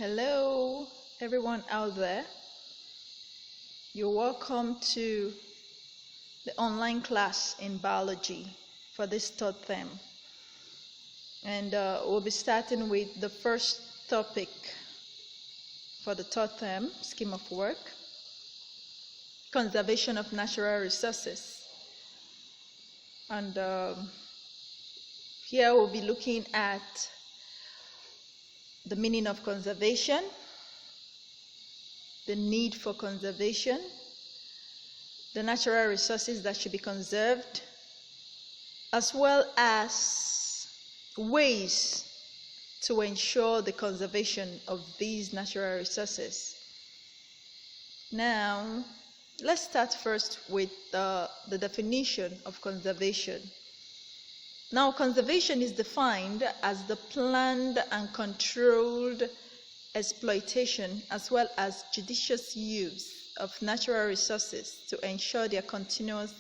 Hello, everyone out there. You're welcome to the online class in biology for this third term. And we'll be starting with the first topic for the third term, scheme of work, conservation of natural resources. And here we'll be looking at the meaning of conservation, the need for conservation, the natural resources that should be conserved, as well as ways to ensure the conservation of these natural resources. Now, let's start first with the definition of conservation. Now, conservation is defined as the planned and controlled exploitation as well as judicious use of natural resources to ensure their continuous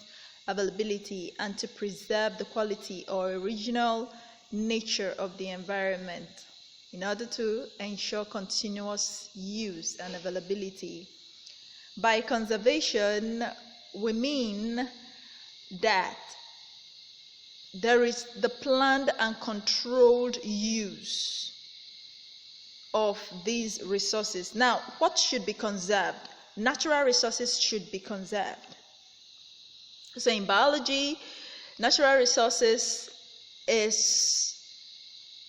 availability and to preserve the quality or original nature of the environment in order to ensure continuous use and availability. By conservation, we mean that there is the planned and controlled use of these resources. Now, what should be conserved? Natural resources should be conserved. So in biology, natural resources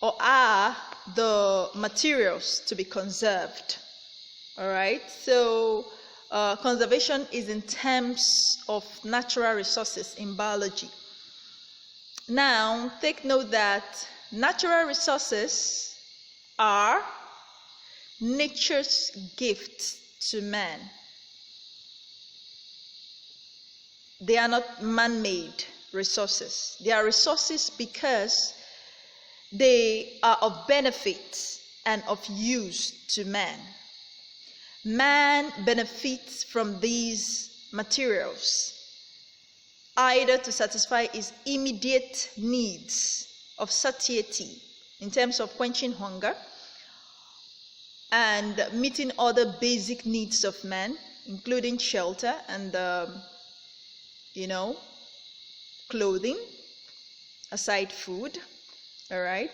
are the materials to be conserved. All right, so conservation is in terms of natural resources in biology. Now, take note that natural resources are nature's gift to man. They are not man-made resources. They are resources because they are of benefit and of use to man. Man benefits from these materials either to satisfy his immediate needs of satiety in terms of quenching hunger and meeting other basic needs of man, including shelter and clothing, aside food. All right,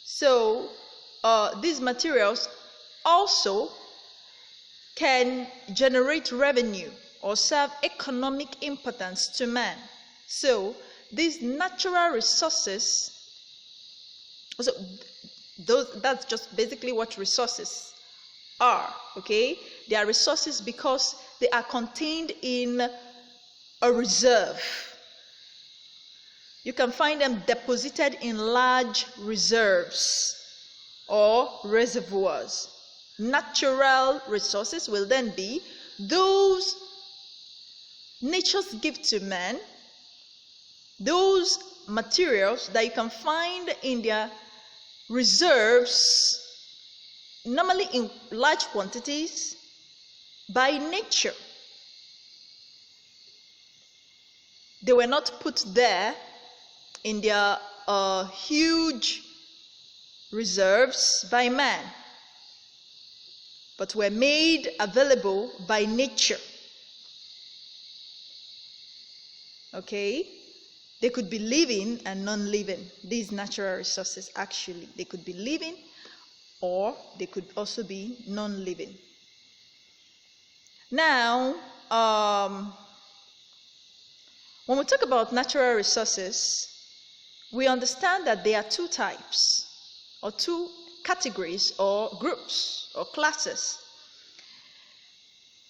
so these materials also can generate revenue or serve economic importance to man. So these natural resources, that's just basically what resources are, okay? They are resources because they are contained in a reserve. You can find them deposited in large reserves or reservoirs. Natural resources will then be those nature's gift to man, those materials that you can find in their reserves, normally in large quantities, by nature. They were not put there in their huge reserves by man, but were made available by nature. Okay, they could be living and non-living. These natural resources, actually, they could be living or they could also be non-living. Now, when we talk about natural resources, we understand that there are two types or two categories or groups or classes.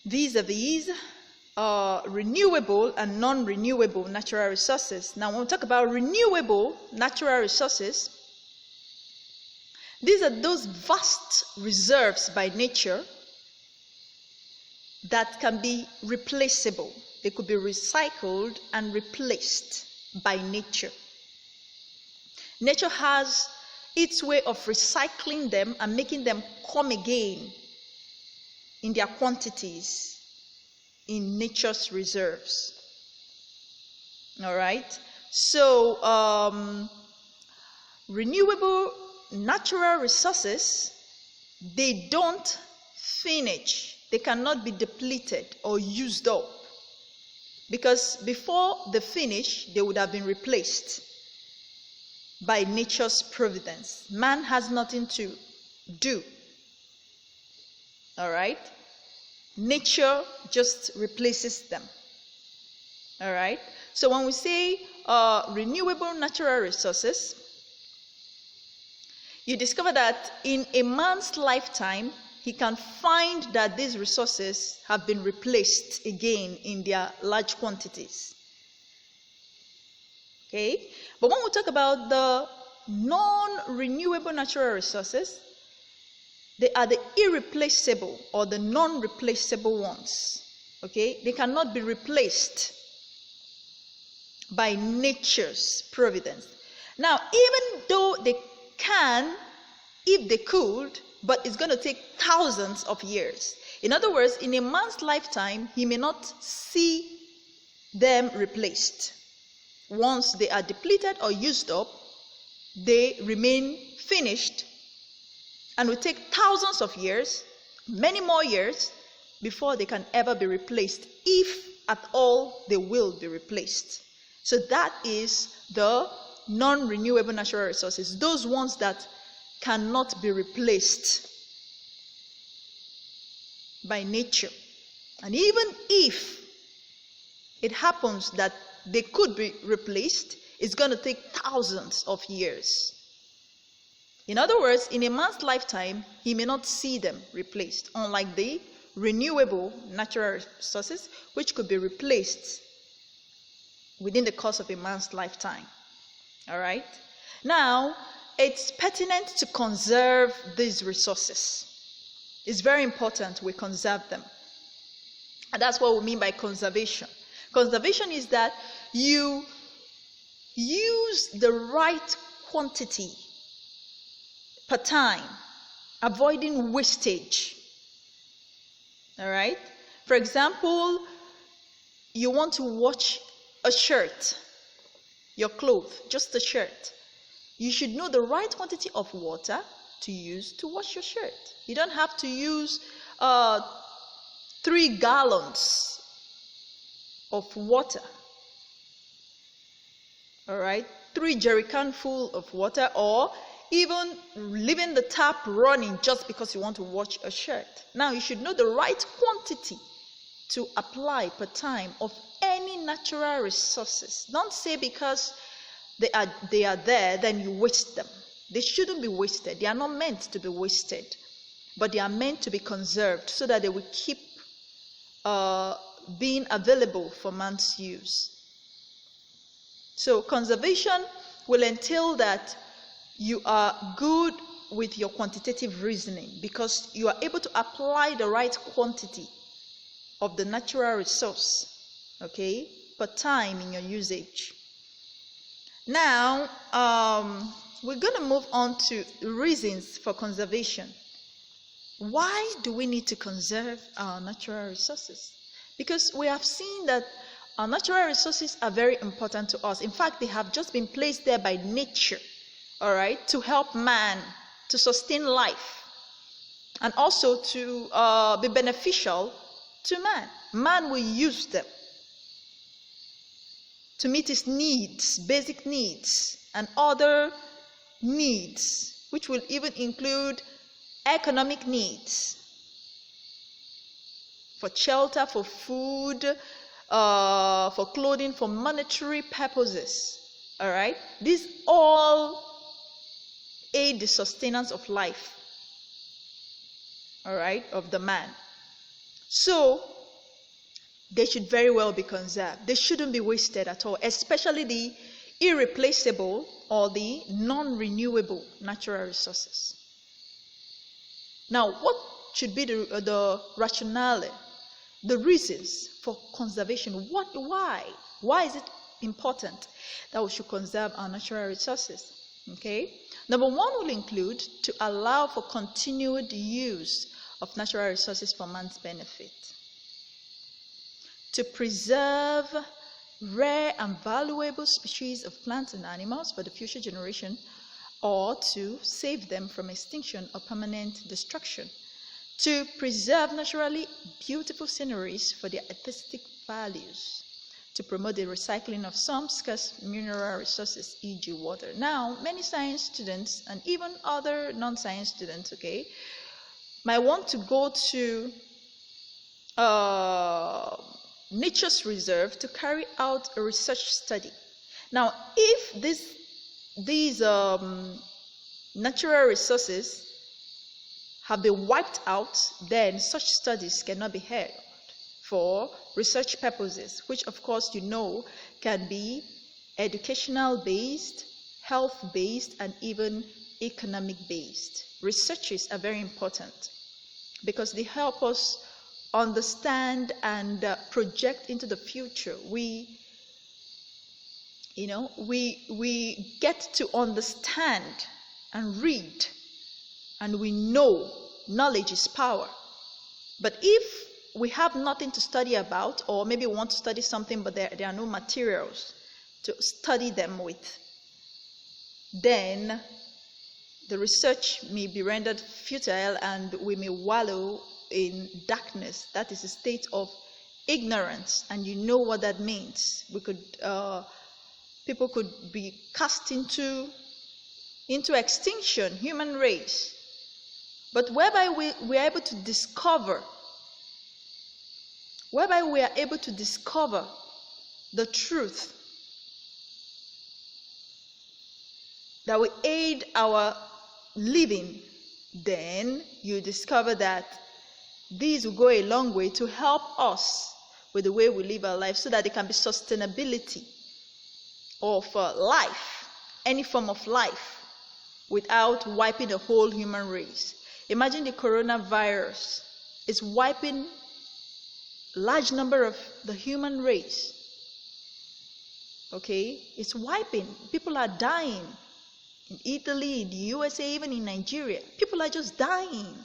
Vis-a-vis renewable and non-renewable natural resources. Now, when we talk about renewable natural resources, these are those vast reserves by nature that can be replaceable. They could be recycled and replaced by nature. Nature has its way of recycling them and making them come again in their quantities in nature's reserves. All right, so renewable natural resources they don't finish. They cannot be depleted or used up, because before they finish, they would have been replaced by nature's providence. Man has nothing to do. All right? Nature just replaces them. All right? So when we say renewable natural resources, you discover that in a man's lifetime, he can find that these resources have been replaced again in their large quantities. Okay? But when we talk about the non-renewable natural resources, they are the irreplaceable or the non-replaceable ones. Okay? They cannot be replaced by nature's providence. Now, even though they can, if they could, but it's going to take thousands of years. In other words, in a man's lifetime, he may not see them replaced. Once they are depleted or used up, they remain finished, and will take thousands of years, many more years, before they can ever be replaced, if at all they will be replaced. So that is the non-renewable natural resources, those ones that cannot be replaced by nature. And even if it happens that they could be replaced, it's going to take thousands of years. In other words, in a man's lifetime, he may not see them replaced, unlike the renewable natural resources, which could be replaced within the course of a man's lifetime. All right? Now, it's pertinent to conserve these resources. It's very important we conserve them. And that's what we mean by conservation. Conservation is that you use the right quantity per time, avoiding wastage. All right? For example, you want to wash a shirt, your clothes, just a shirt. You should know the right quantity of water to use to wash your shirt. You don't have to use 3 gallons of water. All right? 3 jerrycans full of water, or even leaving the tap running just because you want to wash a shirt. Now, you should know the right quantity to apply per time of any natural resources. Don't say because they are there, then you waste them. They shouldn't be wasted. They are not meant to be wasted, but they are meant to be conserved so that they will keep being available for man's use. So conservation will entail that you are good with your quantitative reasoning, because you are able to apply the right quantity of the natural resource, okay, per time in your usage. Now, we're going to move on to reasons for conservation. Why do we need to conserve our natural resources? Because we have seen that our natural resources are very important to us. In fact, they have just been placed there by nature, all right, to help man, to sustain life, and also to be beneficial to man. Man will use them to meet his needs, basic needs, and other needs, which will even include economic needs, for shelter, for food, for clothing, for monetary purposes. All right? These all aid the sustenance of life, all right, of the man. So, they should very well be conserved. They shouldn't be wasted at all, especially the irreplaceable or the non-renewable natural resources. Now, what should be the rationale, the reasons for conservation? Why? Why is it important that we should conserve our natural resources? Okay. Number one will include to allow for continued use of natural resources for man's benefit, to preserve rare and valuable species of plants and animals for the future generation, or to save them from extinction or permanent destruction, to preserve naturally beautiful sceneries for their aesthetic values, to promote the recycling of some scarce mineral resources, e.g. water. Now, many science students and even other non-science students, might want to go to nature's reserve to carry out a research study. Now, if these natural resources have been wiped out, then such studies cannot be held for research purposes, which of course can be educational based, health based, and even economic based. Researches are very important because they help us understand and project into the future. We get to understand and read, and we know knowledge is power. But if we have nothing to study about, or maybe we want to study something but there are no materials to study them with, then the research may be rendered futile and we may wallow in darkness. That is a state of ignorance, and you know what that means. People could be cast into extinction, human race. But whereby we are able to discover the truth that will aid our living, then you discover that these will go a long way to help us with the way we live our life, so that there can be sustainability of life, any form of life, without wiping the whole human race. Imagine the coronavirus is wiping a large number of the human race. It's wiping. People are dying. In Italy, in the USA, even in Nigeria, people are just dying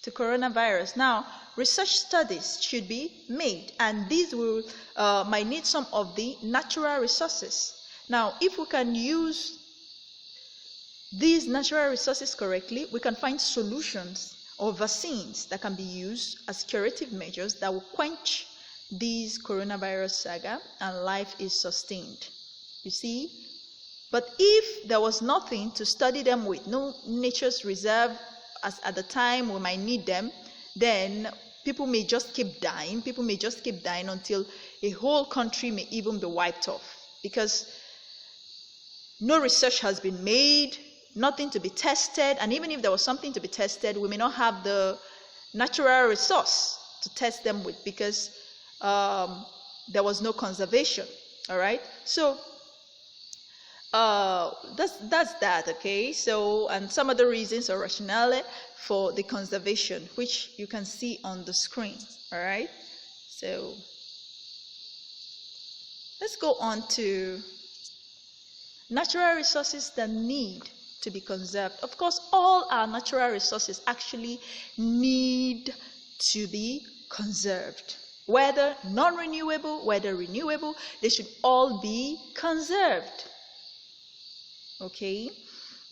to coronavirus. Now, research studies should be made, and these might need some of the natural resources. Now, if we can use these natural resources correctly, we can find solutions or vaccines that can be used as curative measures that will quench these coronavirus saga, and life is sustained. You see? But if there was nothing to study them with, no nature's reserve as at the time we might need them, then people may just keep dying. People may just keep dying until a whole country may even be wiped off, because no research has been made, nothing to be tested, and even if there was something to be tested, we may not have the natural resource to test them with, because there was no conservation. All right, so that's that. So, and some other reasons or rationale for the conservation, which you can see on the screen. All right, so let's go on to natural resources that need to be conserved. Of course, all our natural resources actually need to be conserved. Whether non-renewable, whether renewable, they should all be conserved.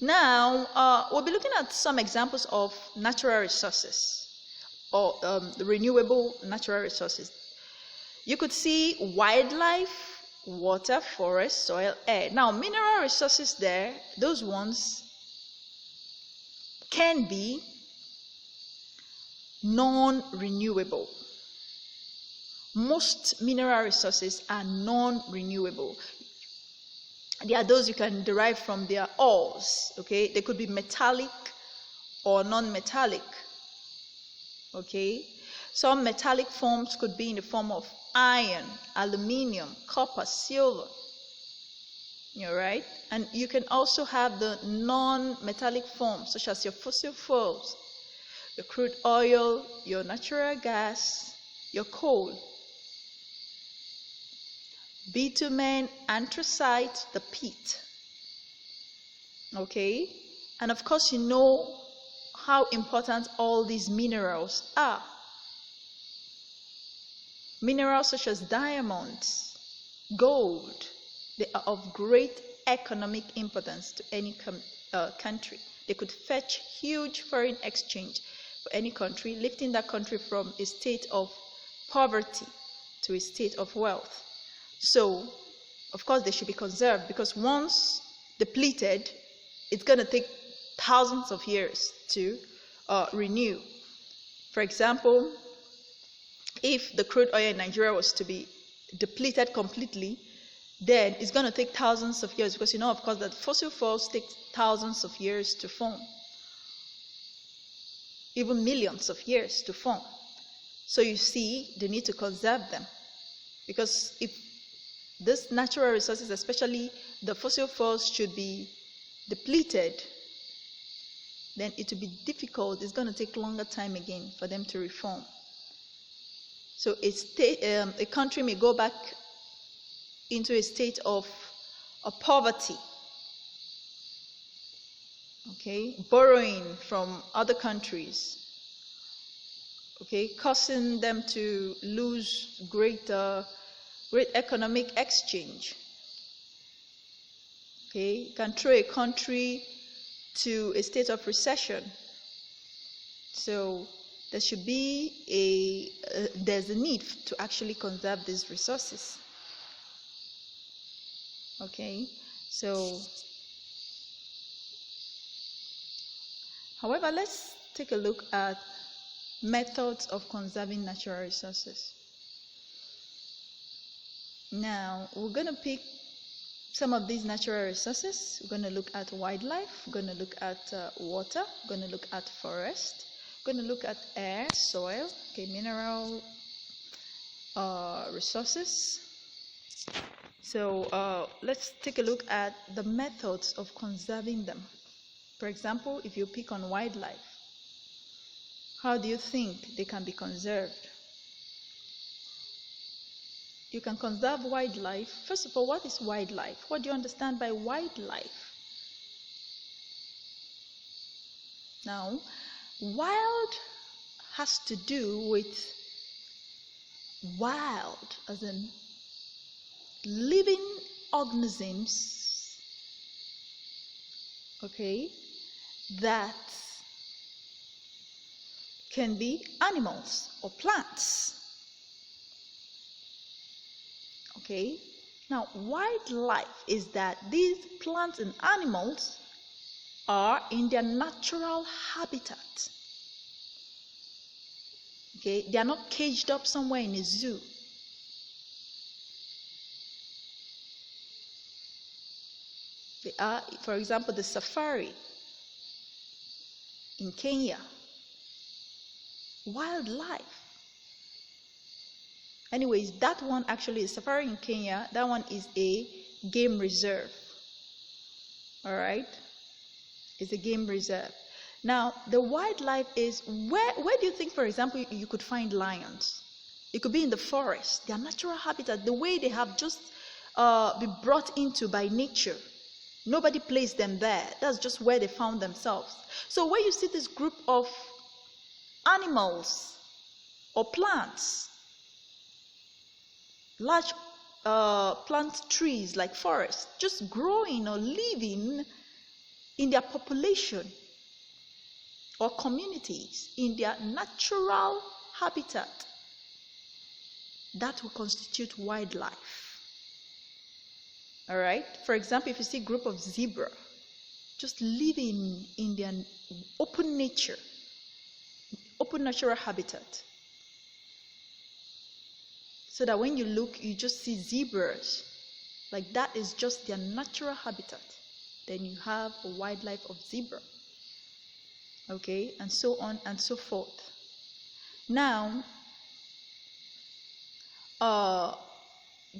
Now, we'll be looking at some examples of natural resources, or the renewable natural resources. You could see wildlife, water, forest, soil, air. Now, mineral resources there, those ones can be non-renewable. Most mineral resources are non-renewable. There are those you can derive from their ores. They could be metallic or non-metallic. Some metallic forms could be in the form of iron, aluminium, copper, silver. All right, and you can also have the non-metallic forms, such as your fossil fuels, your crude oil, your natural gas, your coal, bitumen, anthracite, the peat. And of course, you know how important all these minerals are. Minerals such as diamonds, gold, they are of great economic importance to any country. They could fetch huge foreign exchange for any country, lifting that country from a state of poverty to a state of wealth. So, of course, they should be conserved, because once depleted, it's going to take thousands of years to renew. For example, if the crude oil in Nigeria was to be depleted completely, then it's going to take thousands of years, because you know, of course, that fossil fuels take thousands of years to form, even millions of years to form. So you see, they need to conserve them, because if these natural resources, especially the fossil fuels, should be depleted, then it will be difficult. It's going to take longer time again for them to reform. So a country may go back into a state of poverty, okay, borrowing from other countries, okay, causing them to lose great economic exchange. Okay, can throw a country to a state of recession. So there should be there's a need to actually conserve these resources. Okay, so however, let's take a look at methods of conserving natural resources. Now, we're going to pick some of these natural resources. We're going to look at wildlife, we're going to look at water, we're going to look at forest, we're going to look at air, soil, okay, mineral resources. So let's take a look at the methods of conserving them. For example, if you pick on wildlife, how do you think they can be conserved? You can conserve wildlife. First of all, what is wildlife? What do you understand by wildlife? Now, wild has to do with wild, as in living organisms, okay, that can be animals or plants. Okay, now wildlife is that these plants and animals are in their natural habitat. Okay, they are not caged up somewhere in a zoo. They are, for example, the safari in Kenya. Wildlife. Anyways, that one actually is safari in Kenya. That one is a game reserve. All right, it's a game reserve. Now, the wildlife is where do you think, for example, you could find lions? It could be in the forest, their natural habitat, the way they have just been brought into by nature. Nobody placed them there. That's just where they found themselves. So when you see this group of animals or plants, large plant trees like forests, just growing or living in their population or communities in their natural habitat, that will constitute wildlife. All right, for example, if you see a group of zebra just living in their open nature, open natural habitat, so that when you look, you just see zebras, like that is just their natural habitat, then you have a wildlife of zebra. Okay, and so on and so forth. Now,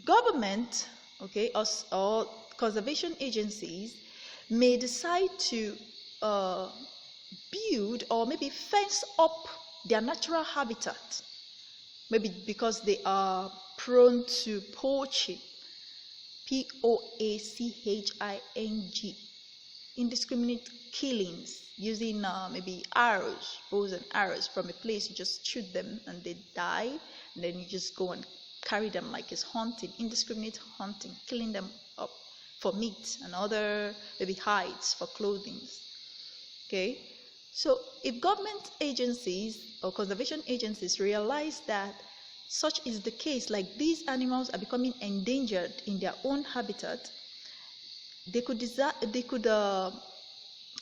government, okay, or conservation agencies may decide to build or maybe fence up their natural habitat, maybe because they are prone to poaching, P-O-A-C-H-I-N-G, indiscriminate killings using maybe arrows, bows and arrows from a place. You just shoot them and they die, and then you just go and carry them like it's hunting, indiscriminate hunting, killing them up for meat and other maybe hides for clothing. Okay, so if government agencies or conservation agencies realize that such is the case, like these animals are becoming endangered in their own habitat, they could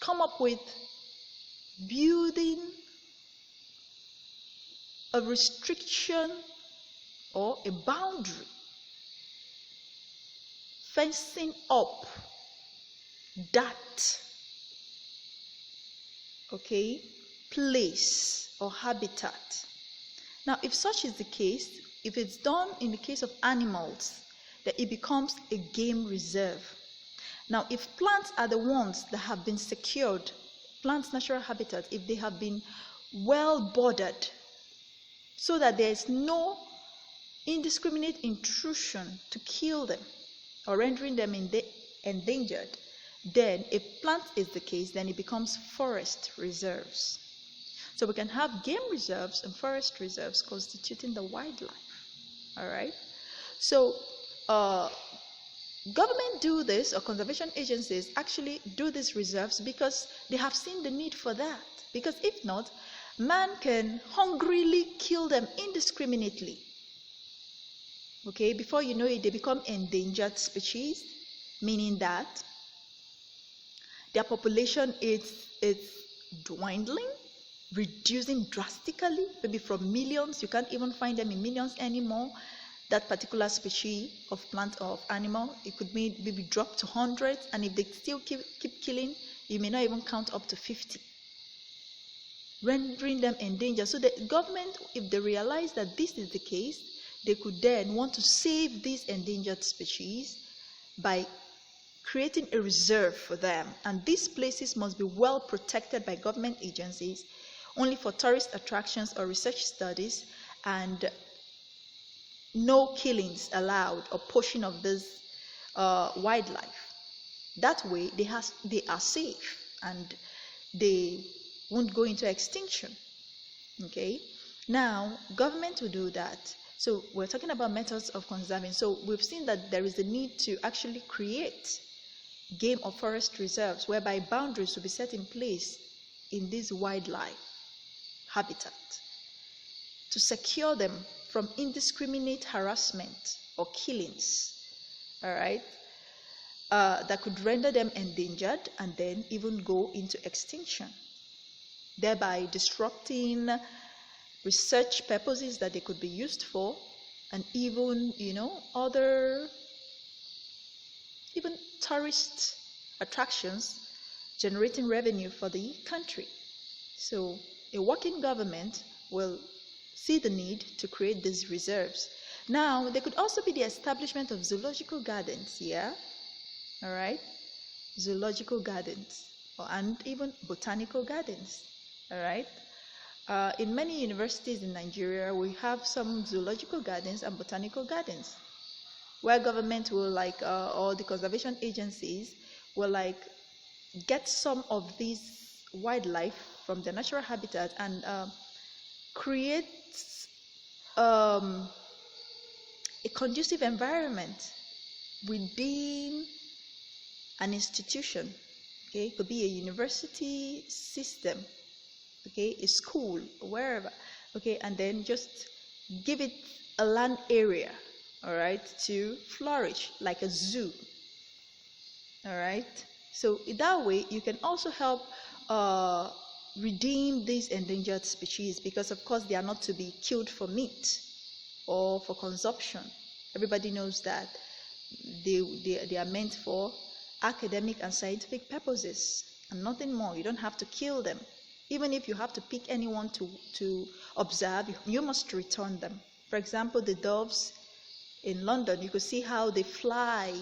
come up with building a restriction or a boundary, fencing up that place or habitat. Now, if such is the case, if it's done in the case of animals, then it becomes a game reserve. Now, if plants are the ones that have been secured, plants' natural habitat, if they have been well bordered so that there is no indiscriminate intrusion to kill them or rendering them endangered, then if plant is the case, then it becomes forest reserves. So we can have game reserves and forest reserves constituting the wildlife. All right. So government do this, or conservation agencies actually do these reserves because they have seen the need for that. Because if not, man can hungrily kill them indiscriminately. Okay, before you know it, they become endangered species, meaning that their population is dwindling, reducing drastically, maybe from millions. You can't even find them in millions anymore. That particular species of plant or of animal, it could maybe drop to hundreds, and if they still keep killing, you may not even count up to 50, rendering them endangered. So the government, if they realize that this is the case, they could then want to save these endangered species by creating a reserve for them. And these places must be well protected by government agencies, only for tourist attractions or research studies, and no killings allowed or poaching of this wildlife. That way, they are safe and they won't go into extinction. Okay. Now, government will do that. So we're talking about methods of conserving. So we've seen that there is a need to actually create game or forest reserves whereby boundaries will be set in place in this wildlife habitat to secure them from indiscriminate harassment or killings, all right, that could render them endangered and then even go into extinction, thereby disrupting research purposes that they could be used for, and even, other, even tourist attractions generating revenue for the country. So a working government will see the need to create these reserves. Now, there could also be the establishment of zoological gardens, all right, zoological gardens, and even botanical gardens, all right. In many universities in Nigeria, we have some zoological gardens and botanical gardens where government will or the conservation agencies will get some of these wildlife from their natural habitat and create a conducive environment within an institution. Okay, it could be a university system, okay, a school, wherever, okay, and then just give it a land area, all right, to flourish like a zoo, all right. So that way you can also help redeem these endangered species, because of course they are not to be killed for meat or for consumption. Everybody knows that they are meant for academic and scientific purposes and nothing more. You don't have to kill them. Even if you have to pick anyone to observe, you must return them. For example, the doves in London, you could see how they fly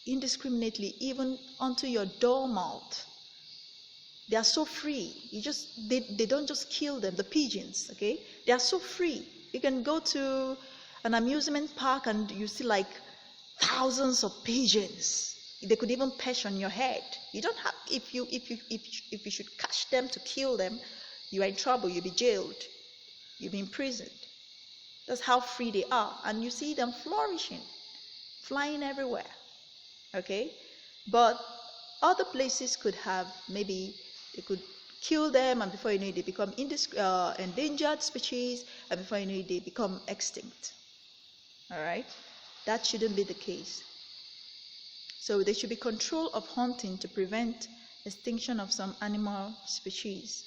indiscriminately even onto your doormat. They are so free. They don't just kill them. The pigeons, okay, they are so free. You can go to an amusement park and you see thousands of pigeons. They could even perch on your head. You don't have, if you should catch them to kill them, you are in trouble. You'll be jailed. You'll be imprisoned. That's how free they are. And you see them flourishing, flying everywhere. Okay, but other places could have, maybe they could kill them, and before you know it, they become endangered species, and before you know it, they become extinct. All right, that shouldn't be the case. So there should be control of hunting to prevent extinction of some animal species.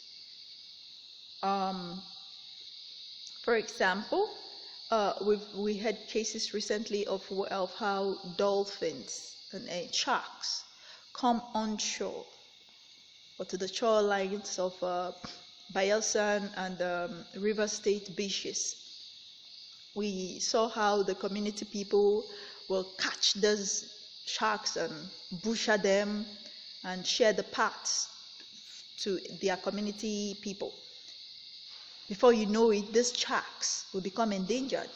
For example, we had cases recently of how dolphins and sharks come onshore or to the shorelines of Bayelsa and River State beaches. We saw how the community people will catch those sharks and butcher them and share the parts to their community people. Before you know it, these sharks will become endangered.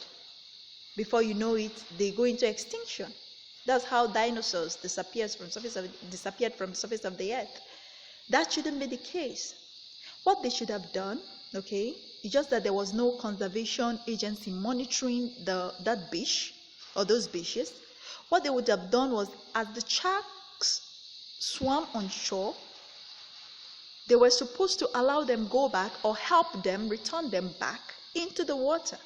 Before you know it, they go into extinction. That's how dinosaurs disappeared from the surface of the earth. That shouldn't be the case. What they should have done, okay, is just that there was no conservation agency monitoring that beach or those beaches. What they would have done was, as the sharks swam on shore, they were supposed to allow them go back or help them return them back into the water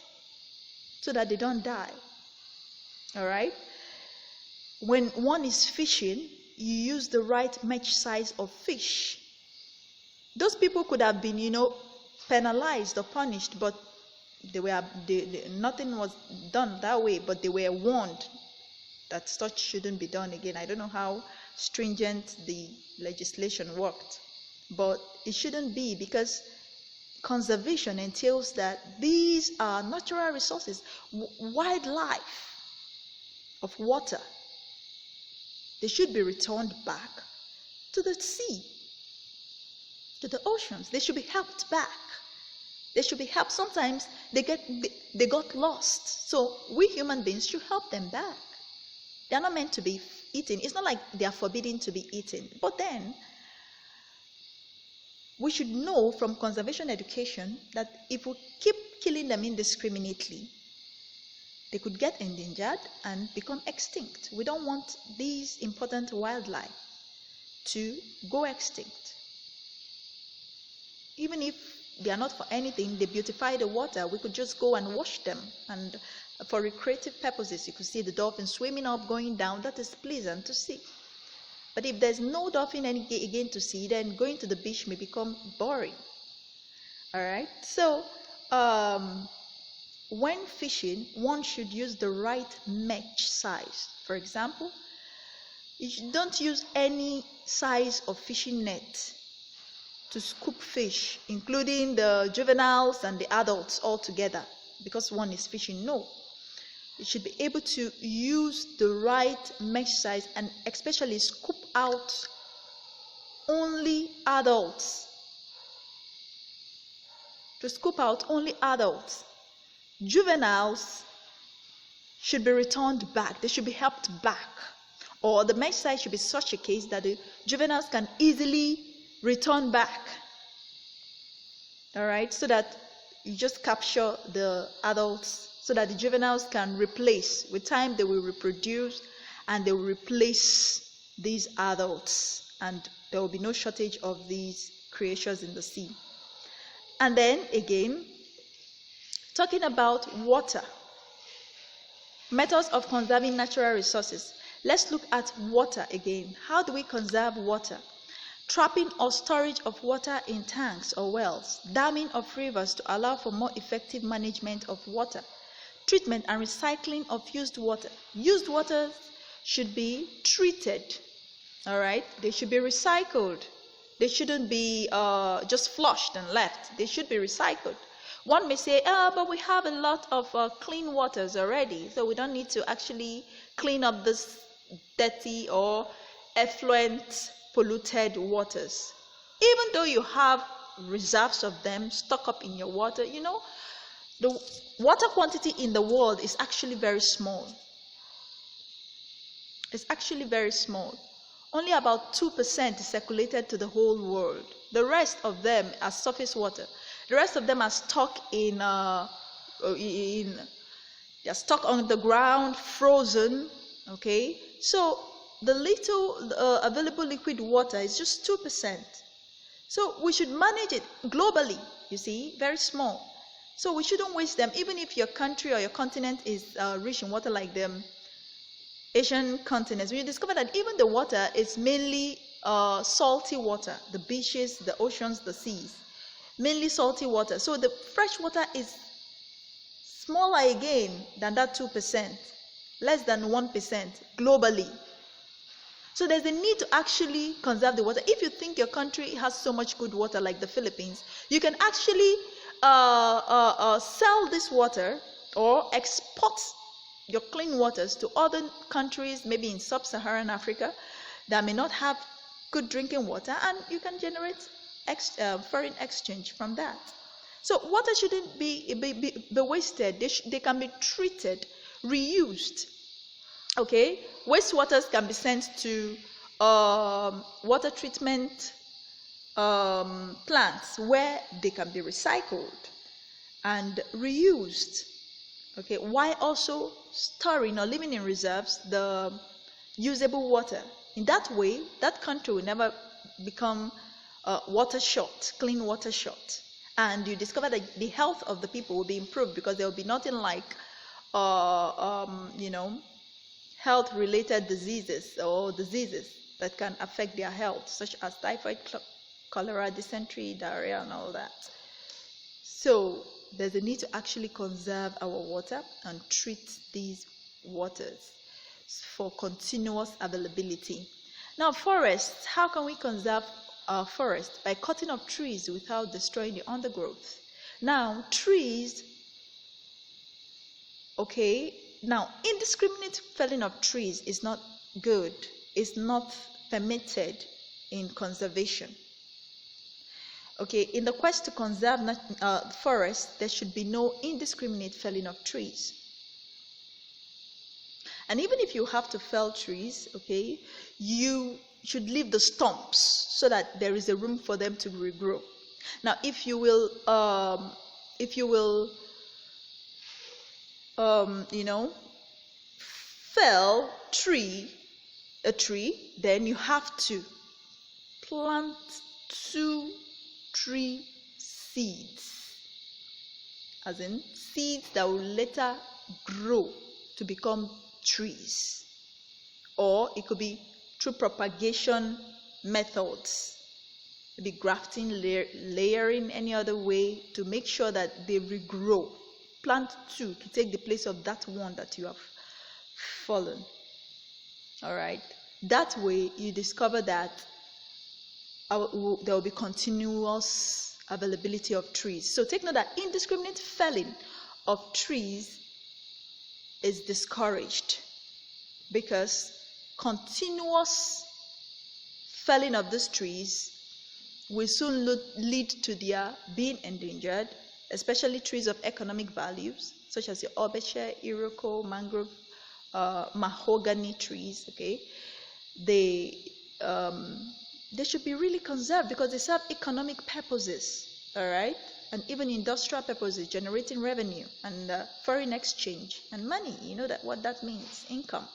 so that they don't die. All right? When one is fishing, you use the right mesh size of fish. Those people could have been, penalized or punished, but nothing was done that way, but they were warned that such shouldn't be done again. I don't know how stringent the legislation worked, but it shouldn't be, because conservation entails that these are natural resources, wildlife of water. They should be returned back to the sea, to the oceans. They should be helped back. They should be helped. Sometimes they got lost. So we human beings should help them back. They are not meant to be eaten. It's not like they are forbidden to be eaten. But then, we should know from conservation education that if we keep killing them indiscriminately, they could get endangered and become extinct. We don't want these important wildlife to go extinct. Even if they are not for anything, they beautify the water. We could just go and wash them, and for recreative purposes, you could see the dolphins swimming up, going down. That is pleasant to see. But if there's no dolphin again to see, then going to the beach may become boring. All right? So, when fishing, one should use the right mesh size. For example, you don't use any size of fishing net to scoop fish, including the juveniles and the adults all together, because one is fishing. No. You should be able to use the right mesh size and especially scoop out only adults. To scoop out only adults. Juveniles should be returned back. They should be helped back. Or the mesh size should be such a case that the juveniles can easily return back. All right, so that you just capture the adults, so that the juveniles can replace. With time, they will reproduce and they will replace these adults, and there will be no shortage of these creatures in the sea. And then again, talking about water, methods of conserving natural resources. Let's look at water again. How do we conserve water? Trapping or storage of water in tanks or wells, damming of rivers to allow for more effective management of water, treatment and recycling of used water. Used waters should be treated, all right? They should be recycled. They shouldn't be just flushed and left. They should be recycled. One may say, but we have a lot of clean waters already, so we don't need to actually clean up this dirty or effluent polluted waters. Even though you have reserves of them stocked up in your water, the water quantity in the world is actually very small. It's actually very small. Only about 2% is circulated to the whole world. The rest of them are surface water. The rest of them are stuck they're stuck on the ground, frozen. Okay, so the little available liquid water is just 2%. So we should manage it globally, you see, very small. So we shouldn't waste them, even if your country or your continent is rich in water like the Asian continents. When you discover that even the water is mainly salty water, the beaches, the oceans, the seas, mainly salty water. So the fresh water is smaller again than that 2%, less than 1% globally. So there's a need to actually conserve the water. If you think your country has so much good water like the Philippines, you can actually sell this water or export your clean waters to other countries, maybe in sub-Saharan Africa, that may not have good drinking water, and you can generate foreign exchange from that. So water shouldn't be wasted. They can be treated, reused. Okay, wastewaters can be sent to water treatment plants where they can be recycled and reused. Okay, while also storing or living in reserves the usable water. In that way, that country will never become water short, clean water short. And you discover that the health of the people will be improved, because there will be nothing like health-related diseases or diseases that can affect their health, such as typhoid, cholera, dysentery, diarrhea, and all that. So there's a need to actually conserve our water and treat these waters for continuous availability. Now, forests, how can we conserve our forest? By cutting off trees without destroying the undergrowth. Now, trees, okay, now indiscriminate felling of trees is not good, it's not permitted in conservation. Okay, in the quest to conserve forests, there should be no indiscriminate felling of trees. And even if you have to fell trees, okay, you should leave the stumps so that there is a room for them to regrow. Now, if you will fell a tree, then you have to plant 2 tree seeds, as in seeds that will later grow to become trees, or it could be through propagation methods, maybe grafting, layering, any other way to make sure that they regrow. Plant 2 to take the place of that one that you have fallen. All right, that way you discover that there will be continuous availability of trees. So take note that indiscriminate felling of trees is discouraged, because continuous felling of these trees will soon lead to their being endangered, especially trees of economic values such as your Obeche, Iroko, mangrove, mahogany trees. Okay, they should be really conserved because they serve economic purposes, all right, and even industrial purposes, generating revenue and foreign exchange and money. You know what that means, income.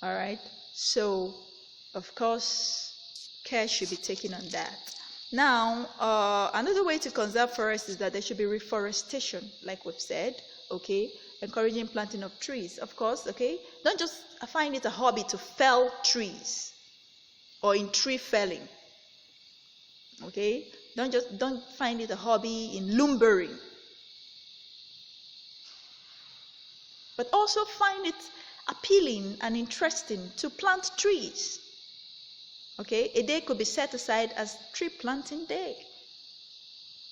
All right, so of course care should be taken on that. Now, another way to conserve forests is that there should be reforestation, like we've said. Okay, encouraging planting of trees, of course. Okay, don't just find it a hobby to fell trees or in tree felling. Okay, don't find it a hobby in lumbering, but also find it appealing and interesting to plant trees. Okay, a day could be set aside as tree planting day,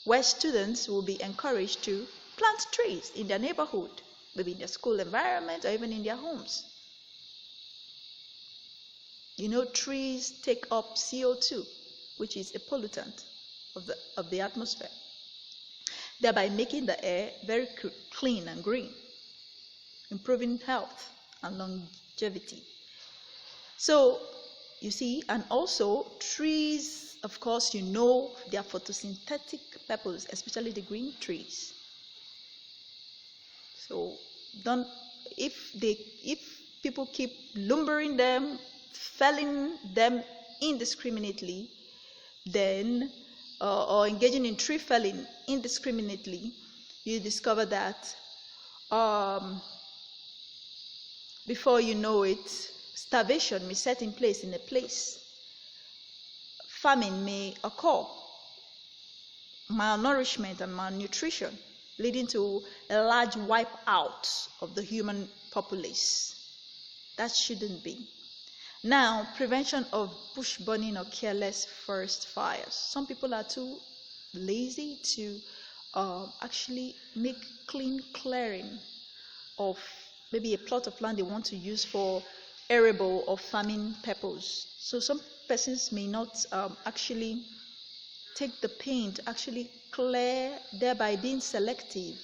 where students will be encouraged to plant trees in their neighborhood, maybe in their school environment or even in their homes. You know, trees take up CO2, which is a pollutant of the atmosphere, thereby making the air very clean and green, improving health and longevity. So, you see, and also trees, of course, you know, their photosynthetic purpose, especially the green trees. So, if people keep lumbering them, felling them indiscriminately, then or engaging in tree felling indiscriminately, you discover that before you know it, starvation may set in place in a place. Famine may occur, malnourishment and malnutrition, leading to a large wipe out of the human populace. That shouldn't be. Now, prevention of bush burning or careless forest fires. Some people are too lazy to actually make clean clearing of maybe a plot of land they want to use for arable or farming purpose. So some persons may not actually take the pain to actually clear, thereby being selective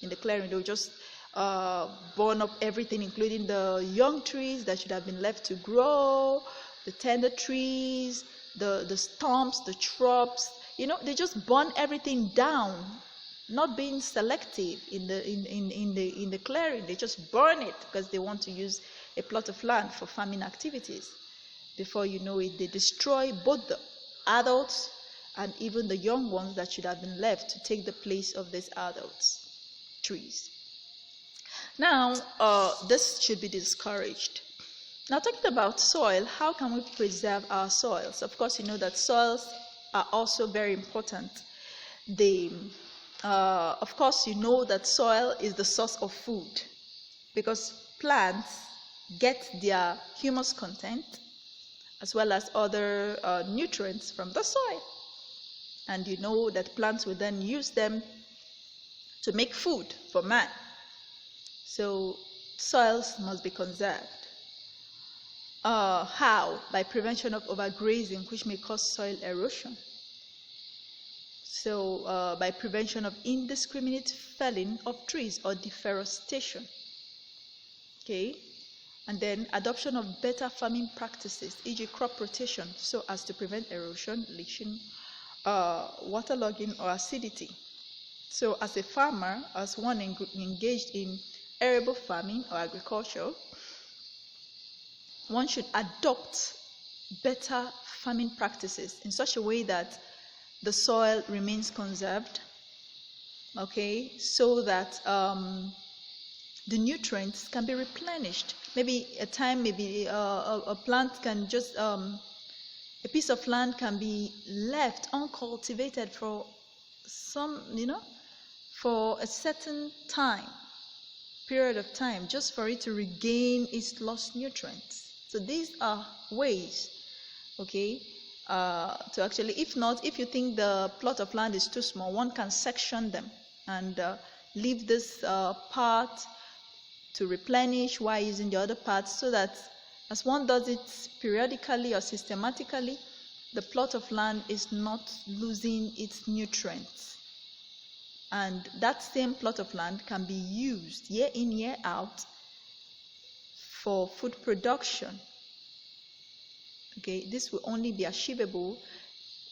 in the clearing. They'll just burn up everything, including the young trees that should have been left to grow, the tender trees, the stumps, the shrubs. They just burn everything down, not being selective in the clearing. They just burn it because they want to use a plot of land for farming activities. Before you know it, they destroy both the adults and even the young ones that should have been left to take the place of these adults, trees. Now, this should be discouraged. Now, talking about soil, how can we preserve our soils? Of course, you know that soils are also very important. Of course, you know that soil is the source of food because plants get their humus content as well as other nutrients from the soil. And you know that plants will then use them to make food for man. So soils must be conserved. How? By prevention of overgrazing, which may cause soil erosion. So by prevention of indiscriminate felling of trees or deforestation. Okay? And then adoption of better farming practices, e.g. crop rotation, so as to prevent erosion, leaching, waterlogging or acidity. So as a farmer, as one engaged in arable farming or agriculture, one should adopt better farming practices in such a way that the soil remains conserved, okay, so that the nutrients can be replenished. Maybe a plant can just, a piece of land can be left uncultivated for for a certain period of time, just for it to regain its lost nutrients. So these are ways, okay, to actually, if you think the plot of land is too small, one can section them and leave this part to replenish while using the other parts, so that as one does it periodically or systematically, the plot of land is not losing its nutrients. And that same plot of land can be used year in, year out for food production. Okay, this will only be achievable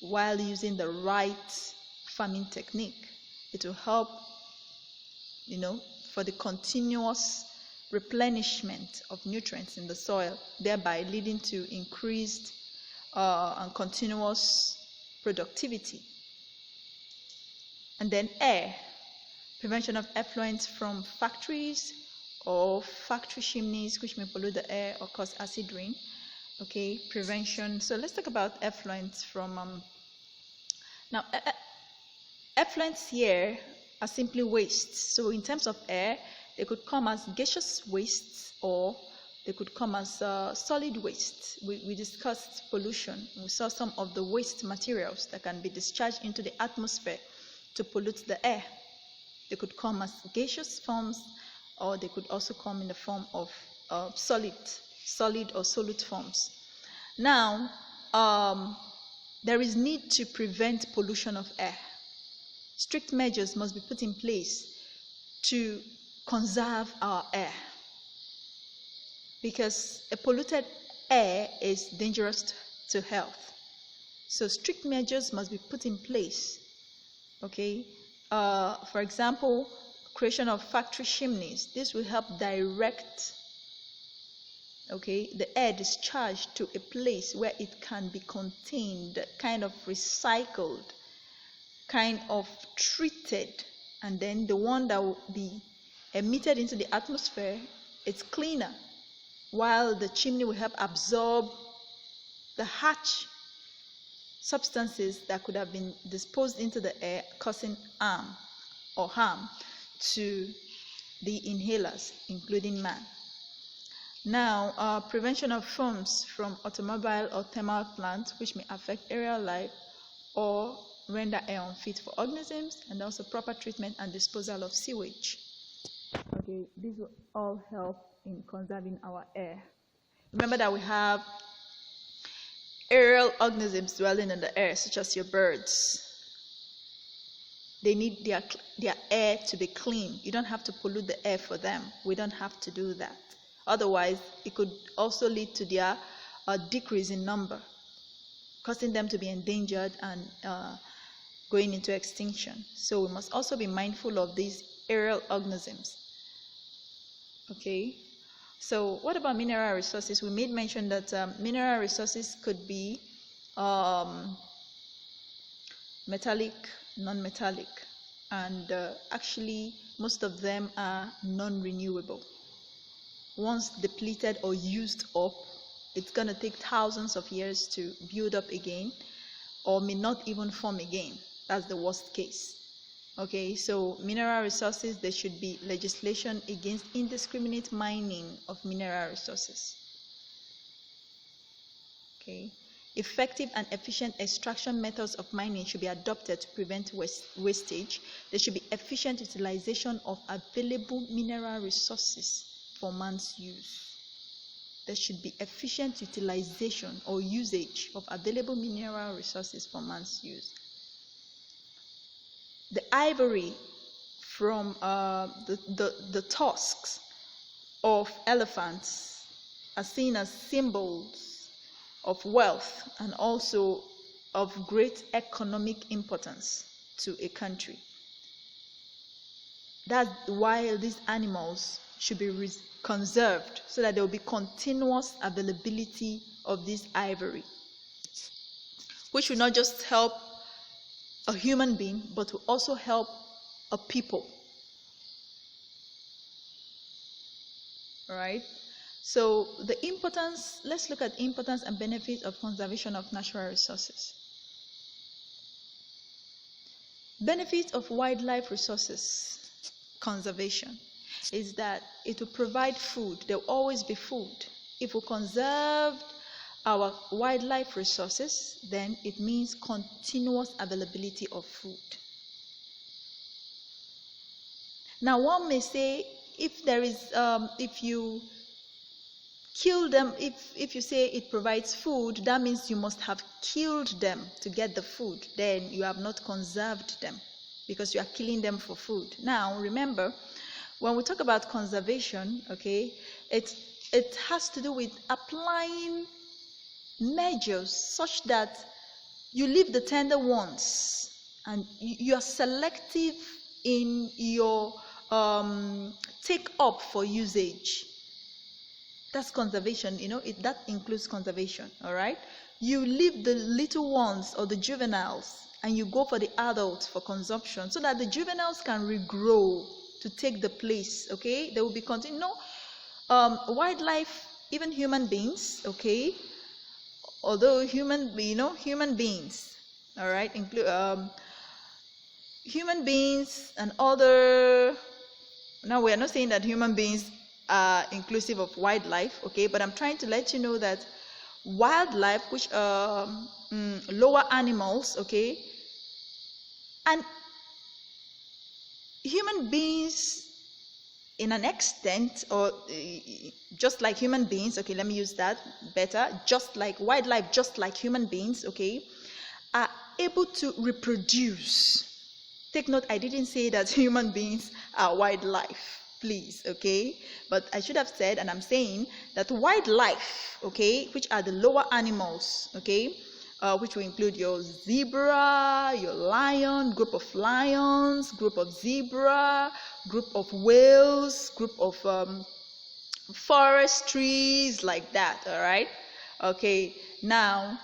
while using the right farming technique. It will help, for the continuous replenishment of nutrients in the soil, thereby leading to increased and continuous productivity. And then air, prevention of effluents from factories or factory chimneys, which may pollute the air or cause acid rain. Okay, prevention. So let's talk about effluents from now. Effluents here are simply wastes. So in terms of air, they could come as gaseous wastes or they could come as solid waste. We discussed pollution. We saw some of the waste materials that can be discharged into the atmosphere to pollute the air. They could come as gaseous forms, or they could also come in the form of solid or solute forms. Now, there is need to prevent pollution of air. Strict measures must be put in place to conserve our air, because a polluted air is dangerous to health. So strict measures must be put in place. Okay, for example, creation of factory chimneys. This will help direct Okay, the air discharged to a place where it can be contained, kind of recycled, kind of treated, and then the one that will be emitted into the atmosphere, it's cleaner, while the chimney will help absorb the harsh substances that could have been disposed into the air, causing harm to the inhalers, including man. Now, prevention of fumes from automobile or thermal plants, which may affect aerial life or render air unfit for organisms, and also proper treatment and disposal of sewage. Okay, these will all help in conserving our air. Remember that we have aerial organisms dwelling in the air, such as your birds. They need their air to be clean. You don't have to pollute the air for them. We don't have to do that. Otherwise, it could also lead to their decrease in number, causing them to be endangered and going into extinction. So we must also be mindful of these aerial organisms. Okay. So what about mineral resources? We made mention that mineral resources could be metallic, non-metallic, and actually most of them are non-renewable. Once depleted or used up, it's going to take thousands of years to build up again, or may not even form again. That's the worst case. Okay, so mineral resources, there should be legislation against indiscriminate mining of mineral resources. Okay, effective and efficient extraction methods of mining should be adopted to prevent wastage. There should be efficient utilization of available mineral resources for man's use. There should be efficient utilization or usage of available mineral resources for man's use. The ivory from the tusks of elephants are seen as symbols of wealth and also of great economic importance to a country. That's why these animals should be conserved, so that there will be continuous availability of this ivory, which will not just help a human being, but will also help a people. All right? So the importance, let's look at importance and benefits of conservation of natural resources. Benefits of wildlife resources conservation is that it will provide food. There will always be food. If we conserve our wildlife resources, then it means continuous availability of food. Now, one may say, if there is, if you kill them, if you say it provides food, that means you must have killed them to get the food. Then you have not conserved them, because you are killing them for food. Now, remember, when we talk about conservation, okay, it has to do with applying measures such that you leave the tender ones and you are selective in your take up for usage. That's conservation, that includes conservation. All right, you leave the little ones or the juveniles and you go for the adults for consumption, so that the juveniles can regrow to take the place. Okay, there will be wildlife, even human beings. Okay, although human beings, all right, include human beings and other. Now, we are not saying that human beings are inclusive of wildlife, okay, but I'm trying to let you know that wildlife, which are lower animals, okay, and human beings in an extent, or just like human beings, okay, let me use that better, just like wildlife, just like human beings, okay, are able to reproduce. Take note, I didn't say that human beings are wildlife, please, okay, but I should have said, and I'm saying that wildlife, okay, which are the lower animals, okay, which will include your zebra, your lion, group of lions, group of zebra, group of whales, group of forest, trees, like that. All right. Okay. Now,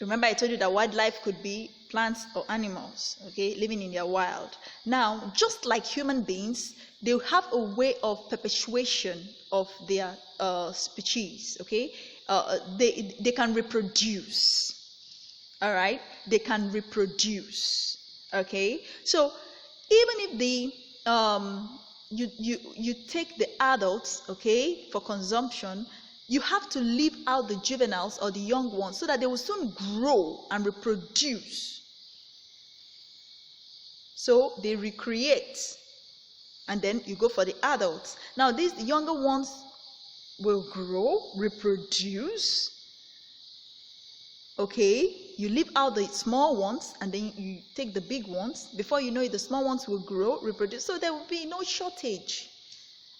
remember I told you that wildlife could be plants or animals, okay, living in their wild. Now, just like human beings, they have a way of perpetuation of their species, okay. They can reproduce. All right, they can reproduce. Okay, so even if the you take the adults, okay, for consumption, you have to leave out the juveniles or the young ones so that they will soon grow and reproduce. So they recreate, and then you go for the adults. Now these younger ones will grow, reproduce. Okay, you leave out the small ones and then you take the big ones. Before you know it, the small ones will grow, reproduce, so there will be no shortage.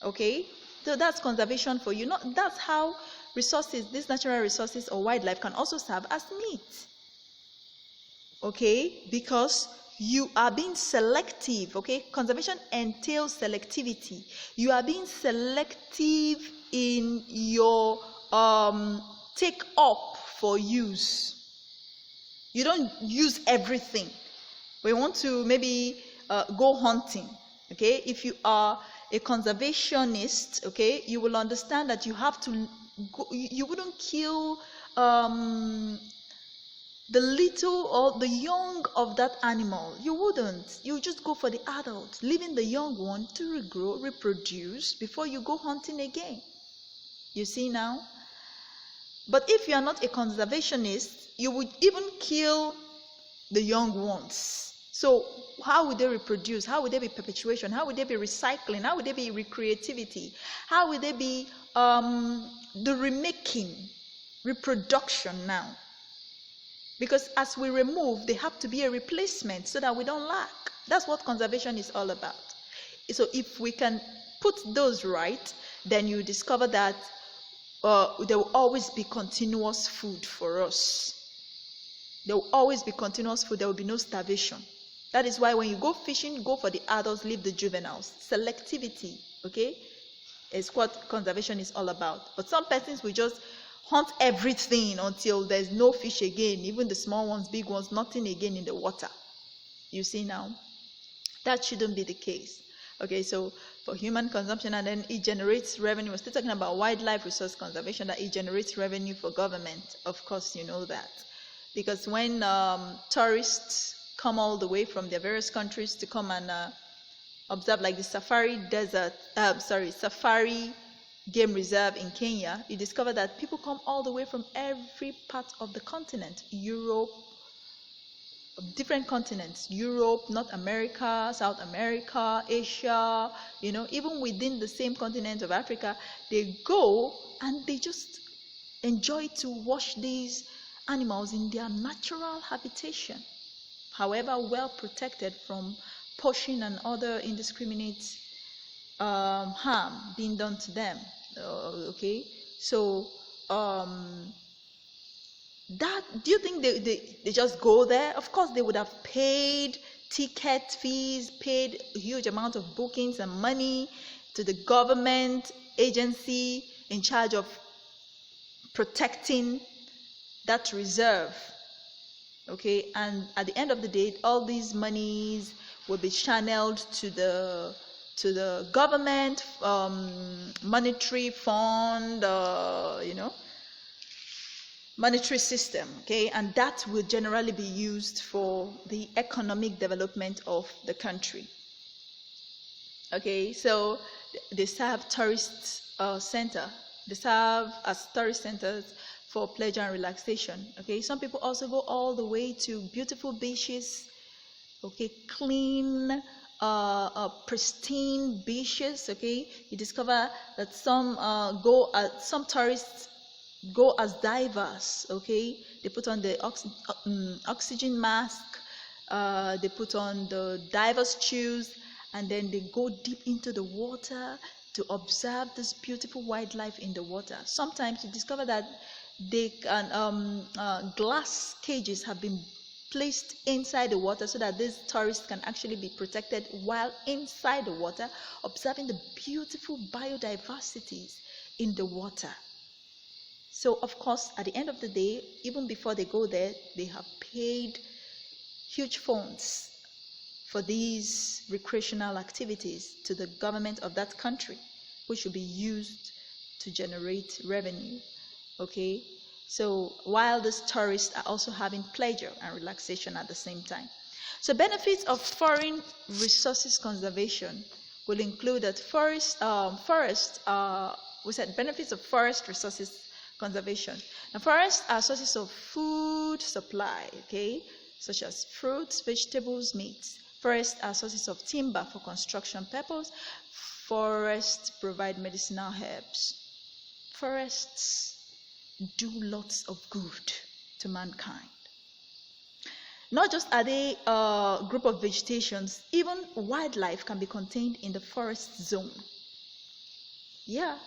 Okay, so that's conservation for you. That's how resources, these natural resources or wildlife, can also serve as meat. Okay, because you are being selective. Okay, conservation entails selectivity. You are being selective in your take up for use. You don't use everything. We want to maybe go hunting. Okay, if you are a conservationist, okay, you will understand that you have to go, you wouldn't kill the little or the young of that animal. You wouldn't. You just go for the adult, leaving the young one to regrow, reproduce before you go hunting again. You see now? But if you are not a conservationist, you would even kill the young ones. So how would they reproduce? How would there be perpetuation? How would there be recycling? How would there be recreativity? How would there be the remaking, reproduction now? Because as we remove, they have to be a replacement so that we don't lack. That's what conservation is all about. So if we can put those right, then you discover that there will always be continuous food for us. There will always be continuous food. There will be no starvation. That is why when you go fishing, go for the adults, leave the juveniles. Selectivity, okay, is what conservation is all about. But some persons will just hunt everything until there's no fish again, even the small ones, big ones, nothing again in the water. You see now? That shouldn't be the case. Okay, so for human consumption, and then it generates revenue. We're still talking about wildlife resource conservation, that it generates revenue for government. Of course, you know that. Because when tourists come all the way from their various countries to come and observe, like the Safari Game Reserve in Kenya, you discover that people come all the way from every part of the continent, Europe, different continents, Europe, North America, South America, Asia, even within the same continent of Africa, they go and they just enjoy to watch these animals in their natural habitation, however well protected from poaching and other indiscriminate harm being done to them. Okay, so that, do you think they just go there? Of course they would have paid ticket fees, paid a huge amount of bookings and money to the government agency in charge of protecting that reserve. Okay, and at the end of the day, all these monies will be channeled to the government monetary fund, monetary system, okay, and that will generally be used for the economic development of the country. Okay, so they serve tourist center. They serve as tourist centers for pleasure and relaxation. Okay, some people also go all the way to beautiful beaches. Okay, clean, pristine beaches. Okay, you discover that some tourists go as divers. Okay, they put on the oxygen mask, they put on the diver's shoes, and then they go deep into the water to observe this beautiful wildlife in the water. Sometimes you discover that they can glass cages have been placed inside the water so that these tourists can actually be protected while inside the water, observing the beautiful biodiversities in the water. So, of course, at the end of the day, even before they go there, they have paid huge funds for these recreational activities to the government of that country, which will be used to generate revenue. Okay, so while these tourists are also having pleasure and relaxation at the same time. So benefits of foreign resources conservation will include that we said benefits of forest resources conservation. Now, forests are sources of food supply, okay, such as fruits, vegetables, meats. Forests are sources of timber for construction purposes. Forests provide medicinal herbs. Forests do lots of good to mankind. Not just are they a group of vegetations, even wildlife can be contained in the forest zone. Yeah.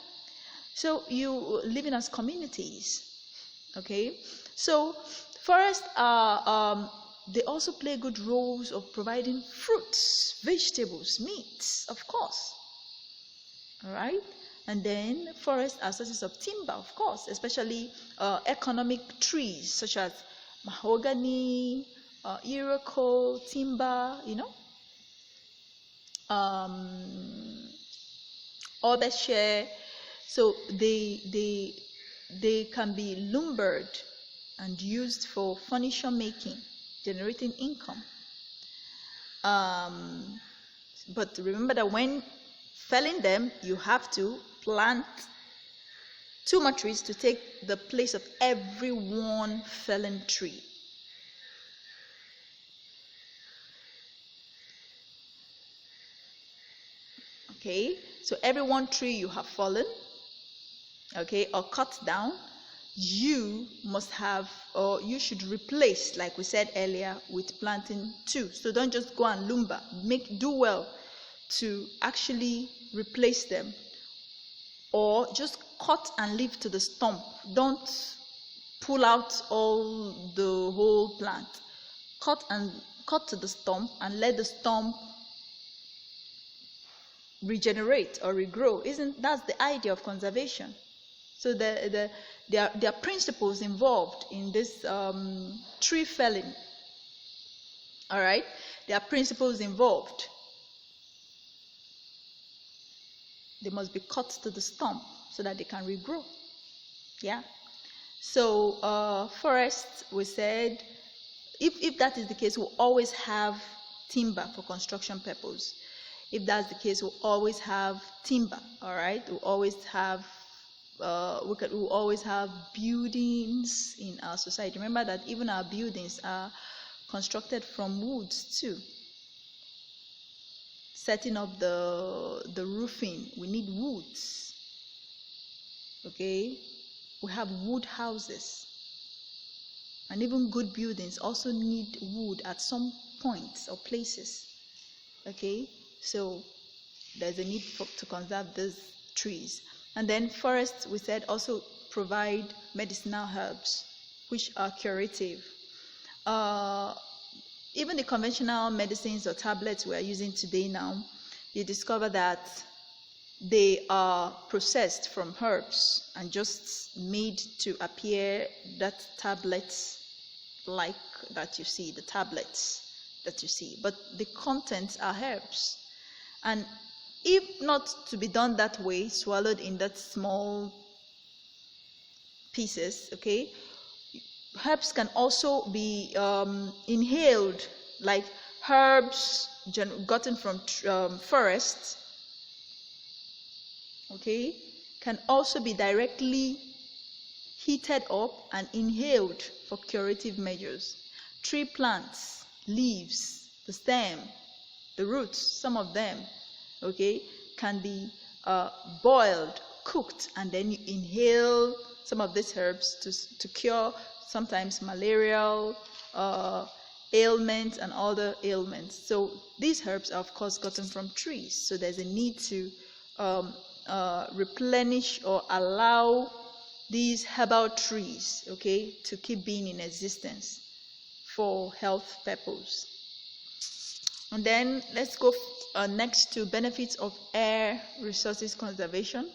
So you living as communities. Okay. So forests are they also play good roles of providing fruits, vegetables, meats, of course. All right. And then forests are sources of timber, of course, especially economic trees such as mahogany, iroko, timber, obershare. So they can be lumbered and used for furniture making, generating income. But remember that when felling them, you have to plant 2 more trees to take the place of every one fallen tree. Okay, so every one tree you have fallen, okay, or cut down, you must have, or you should replace, like we said earlier, with planting 2. So don't just go and lumber. Do well to actually replace them, or just cut and leave to the stump. Don't pull out all the whole plant. Cut to the stump and let the stump regenerate or regrow. That's the idea of conservation? So there are principles involved in this tree felling. All right, there are principles involved. They must be cut to the stump so that they can regrow. Yeah. So forests, we said, if that is the case, we'll always have timber for construction purposes. If that's the case, we'll always have timber. All right. We'll always have we'll always have buildings in our society. Remember that even our buildings are constructed from woods too. Setting up the roofing, we need woods. Okay, we have wood houses, and even good buildings also need wood at some points or places. Okay, so there's a need to conserve these trees. And then forests, we said, also provide medicinal herbs, which are curative. Even the conventional medicines or tablets we are using today now, you discover that they are processed from herbs and just made to appear that tablets like that you see, the tablets that you see. But the contents are herbs. And if not to be done that way, swallowed in that small pieces, okay, herbs can also be inhaled, like herbs gotten from forests, okay, can also be directly heated up and inhaled for curative measures. Tree plants, leaves, the stem, the roots, some of them, okay, can be boiled, cooked, and then you inhale some of these herbs to cure sometimes malarial ailments and other ailments. So these herbs are of course gotten from trees. So there's a need to replenish or allow these herbal trees, okay, to keep being in existence for health purposes. And then let's go next to benefits of air resources conservation.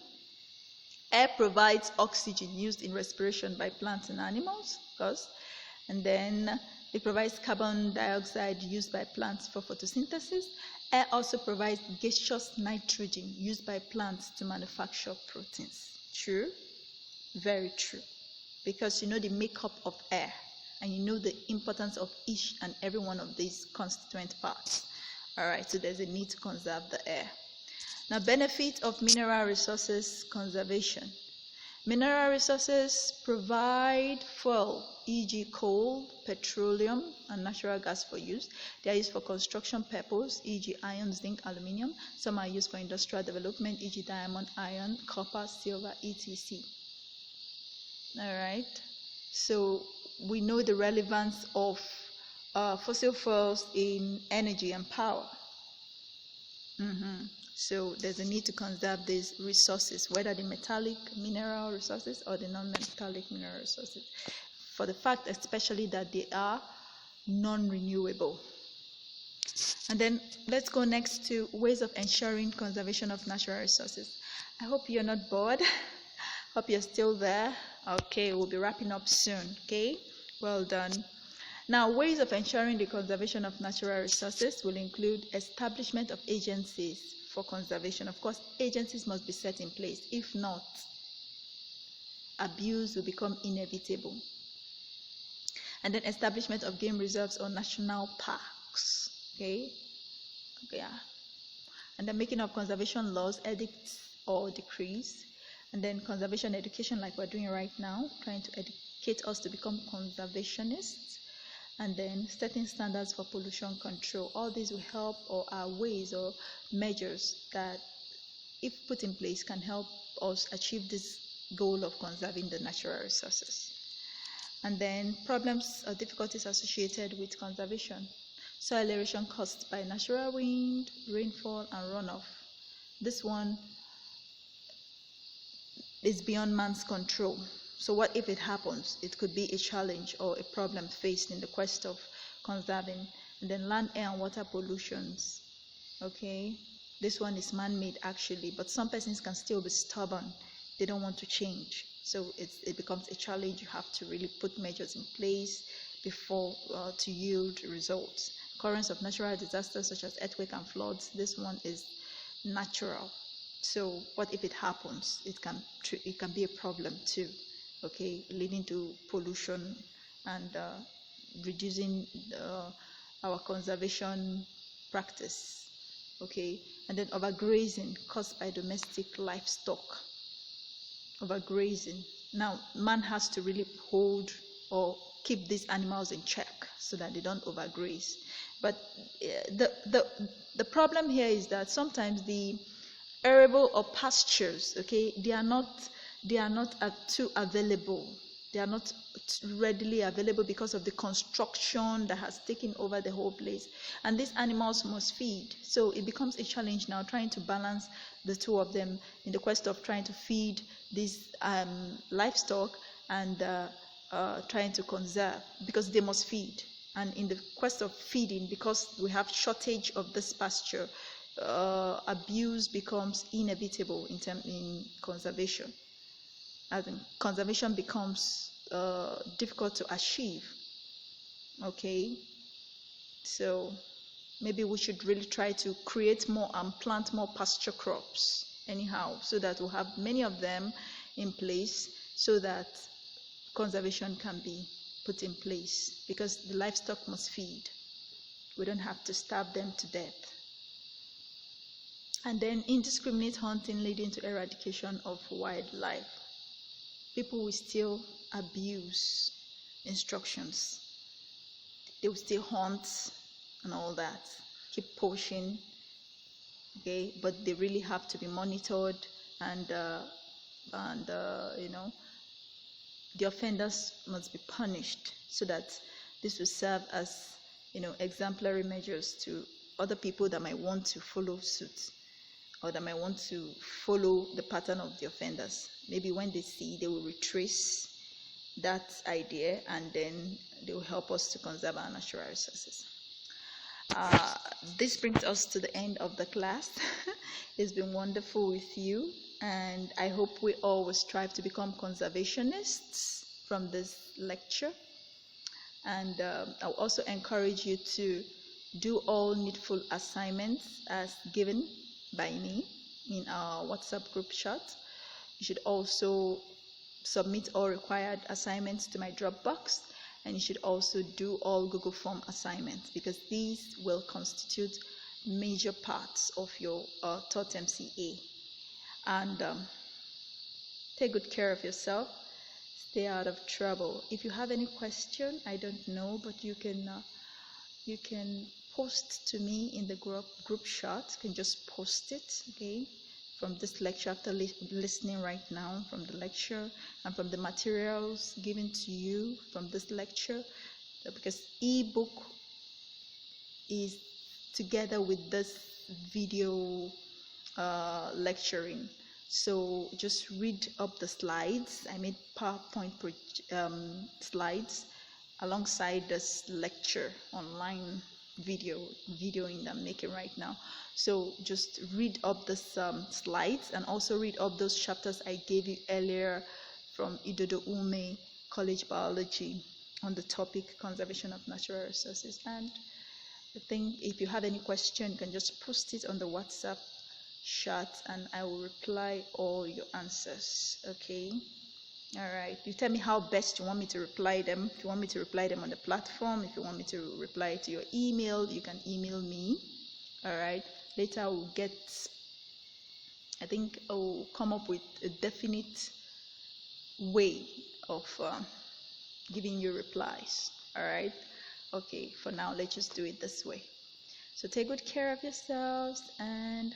Air provides oxygen used in respiration by plants and animals, of course. And then it provides carbon dioxide used by plants for photosynthesis. Air also provides gaseous nitrogen used by plants to manufacture proteins. True? Very true. Because you know the makeup of air and you know the importance of each and every one of these constituent parts. Alright, so there's a need to conserve the air. Now, benefit of mineral resources conservation. Mineral resources provide fuel, e.g. coal, petroleum, and natural gas for use. They are used for construction purpose, e.g. iron, zinc, aluminium. Some are used for industrial development, e.g. diamond, iron, copper, silver, etc. Alright, so we know the relevance of fossil fuels in energy and power. So there's a need to conserve these resources, whether the metallic mineral resources or the non-metallic mineral resources, for the fact especially that they are non-renewable. And then let's go next to ways of ensuring conservation of natural resources. I hope you're not bored. Hope you're still there. Okay, we'll be wrapping up soon. Okay, well done. Now, ways of ensuring the conservation of natural resources will include establishment of agencies for conservation. Of course, agencies must be set in place. If not, abuse will become inevitable. And then establishment of game reserves or national parks. Okay, yeah. And then making of conservation laws, edicts or decrees. And then conservation education, like we're doing right now, trying to educate us to become conservationists. And then setting standards for pollution control. All these will help, or are ways or measures that, if put in place, can help us achieve this goal of conserving the natural resources. And then problems or difficulties associated with conservation. Soil erosion caused by natural wind, rainfall, and runoff. This one is beyond man's control. So what if it happens? It could be a challenge or a problem faced in the quest of conserving. And then land, air, and water pollutions. Okay, this one is man-made actually, but some persons can still be stubborn. They don't want to change. So it becomes a challenge. You have to really put measures in place before to yield results. Occurrence of natural disasters such as earthquake and floods. This one is natural. So what if it happens? It can be a problem too. Okay, leading to pollution and reducing our conservation practice. Okay, and then overgrazing caused by domestic livestock. Overgrazing. Now, man has to really hold or keep these animals in check so that they don't overgraze. But the problem here is that sometimes the arable or pastures, okay, they are not too available. They are not readily available because of the construction that has taken over the whole place, and these animals must feed. So it becomes a challenge now trying to balance the two of them in the quest of trying to feed these livestock and trying to conserve, because they must feed. And in the quest of feeding, because we have shortage of this pasture, abuse becomes inevitable in conservation. As in, conservation becomes difficult to achieve. Okay, so maybe we should really try to create more and plant more pasture crops anyhow, so that we'll have many of them in place, so that conservation can be put in place, because the livestock must feed. We don't have to starve them to death. And then indiscriminate hunting leading to eradication of wildlife. People will still abuse instructions. They will still hunt and all that, keep poaching, okay, but they really have to be monitored, and you know, the offenders must be punished, so that this will serve as, you know, exemplary measures to other people that might want to follow suit, or that might want to follow the pattern of the offenders. Maybe when they see, they will retrace that idea, and then they will help us to conserve our natural resources. This brings us to the end of the class. It's been wonderful with you, and I hope we all will strive to become conservationists from this lecture. And I'll also encourage you to do all needful assignments as given by me in our WhatsApp group chat. You should also submit all required assignments to my Dropbox, and you should also do all Google Form assignments, because these will constitute major parts of your Taught MCA. And take good care of yourself. Stay out of trouble. If you have any question, I don't know, but you can post to me in the group chat. You can just post it, okay, from this lecture, after listening right now from the lecture and from the materials given to you from this lecture, because ebook is together with this video lecturing. So just read up the slides. I made PowerPoint slides alongside this lecture online videoing that I'm making right now. So just read up this slides, and also read up those chapters I gave you earlier from Idodo Ume College Biology on the topic conservation of natural resources. And I think if you have any question, you can just post it on the WhatsApp chat, and I will reply all your answers. Okay. All right. You tell me how best you want me to reply them. If you want me to reply them on the platform, if you want me to reply to your email, you can email me. All right. Later I will I think I will come up with a definite way of giving you replies. All right. Okay. For now, let's just do it this way. So take good care of yourselves, and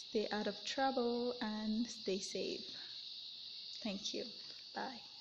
stay out of trouble, and stay safe. Thank you. Bye.